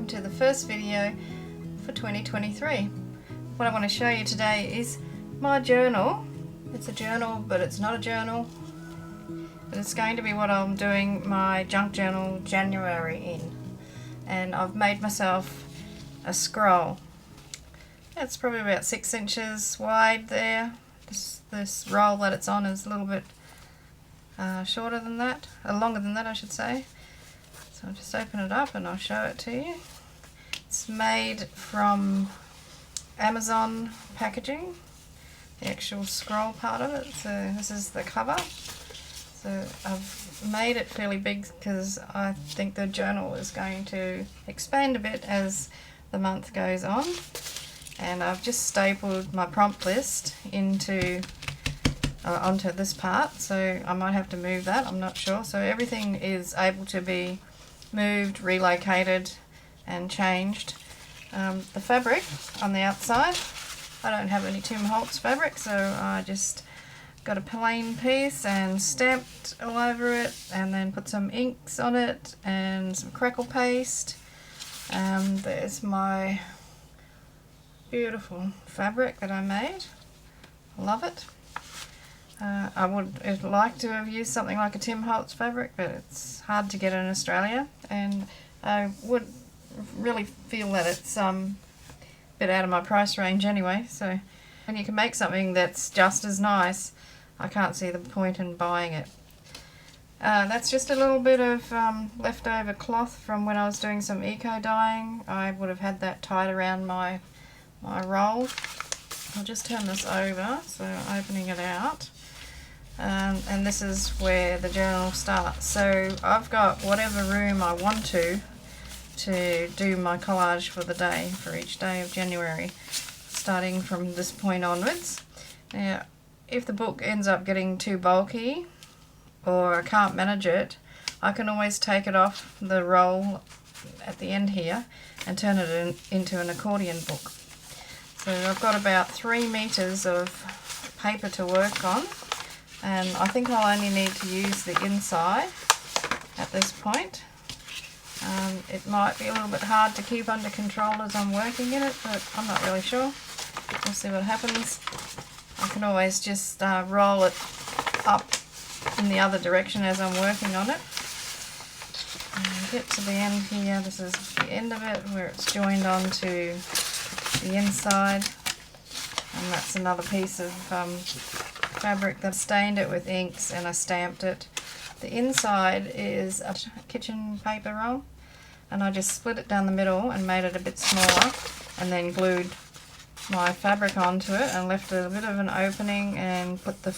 to the first video for 2023. What I want to show you today is my journal. It's a journal, but it's not a journal. But it's going to be what I'm doing my junk journal January in. And I've made myself a scroll. It's probably about 6 inches wide there. This roll that it's on is a little bit shorter than that, longer than that I should say. So I'll just open it up and I'll show it to you. It's made from Amazon packaging, the actual scroll part of it. So this is the cover. So I've made it fairly big because I think the journal is going to expand a bit as the month goes on. And I've just stapled my prompt list onto this part, so I might have to move that, I'm not sure. So everything is able to be moved, relocated and changed. The fabric on the outside, I don't have any Tim Holtz fabric, so I just got a plain piece and stamped all over it and then put some inks on it and some crackle paste. There's my beautiful fabric that I made. I love it. I would like to have used something like a Tim Holtz fabric, but it's hard to get in Australia, and I would really feel that it's a bit out of my price range anyway. So when you can make something that's just as nice, I can't see the point in buying it. That's just a little bit of leftover cloth from when I was doing some eco dyeing. I would have had that tied around my roll. I'll just turn this over, so opening it out. And this is where the journal starts. So I've got whatever room I want to do my collage for the day, for each day of January, starting from this point onwards. Now, if the book ends up getting too bulky or I can't manage it, I can always take it off the roll at the end here and turn it into an accordion book. So I've got about 3 meters of paper to work on, and I think I'll only need to use the inside at this point. It might be a little bit hard to keep under control as I'm working in it, but I'm not really sure. We'll see what happens. I can always just roll it up in the other direction as I'm working on it. And get to the end here. This is the end of it where it's joined onto the inside, and that's another piece of fabric that stained it with inks and I stamped it. The inside is a kitchen paper roll, and I just split it down the middle and made it a bit smaller, and then glued my fabric onto it and left a bit of an opening and put the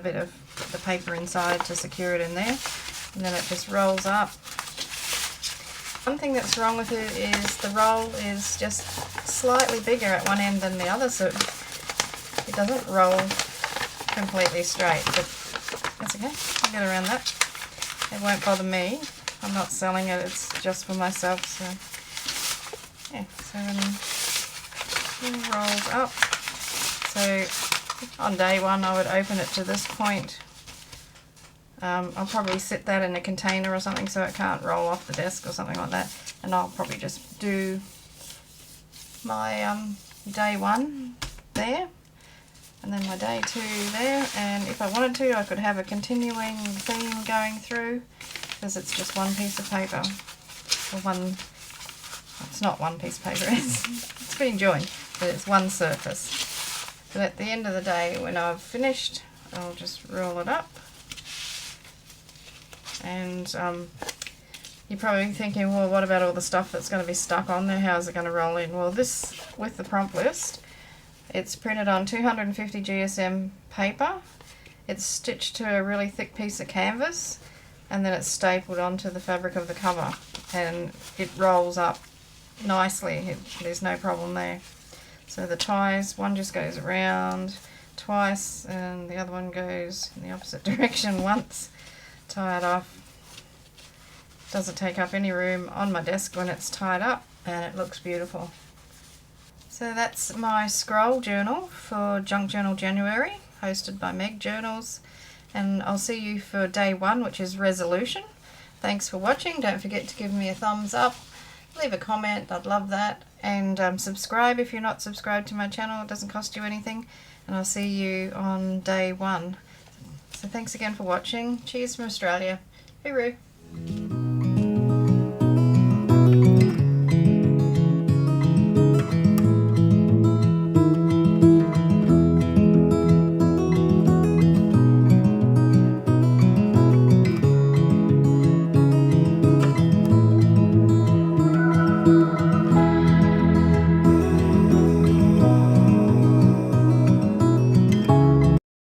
bit of the paper inside to secure it in there, and then it just rolls up. One thing that's wrong with it is the roll is just slightly bigger at one end than the other, so it doesn't roll completely straight, but that's okay, I'll get around that. It won't bother me. I'm not selling it, it's just for myself, so yeah, so then it rolls up. So on day one I would open it to this point. I'll probably sit that in a container or something so it can't roll off the desk or something like that, and I'll probably just do my day one there, and then my day 2 there, and if I wanted to I could have a continuing theme going through, because it's just one piece of paper, or it's not one piece of paper, it's being joined, but it's one surface. But at the end of the day, when I've finished, I'll just roll it up. And you're probably thinking, well, what about all the stuff that's going to be stuck on there? How's it going to roll in? Well, this, with the prompt list, it's printed on 250 GSM paper. It's stitched to a really thick piece of canvas, and then it's stapled onto the fabric of the cover, and it rolls up nicely. There's no problem there. So the ties, one just goes around twice, and the other one goes in the opposite direction once. Tie it off. Doesn't take up any room on my desk when it's tied up, and it looks beautiful. So that's my scroll journal for Junk Journal January, hosted by Meg Journals, and I'll see you for day 1, which is resolution. Thanks for watching. Don't forget to give me a thumbs up leave a comment, I'd love that. And subscribe if you're not subscribed to my channel, it doesn't cost you anything. And I'll see you on day 1. So thanks again for watching. Cheers from Australia. Hooroo.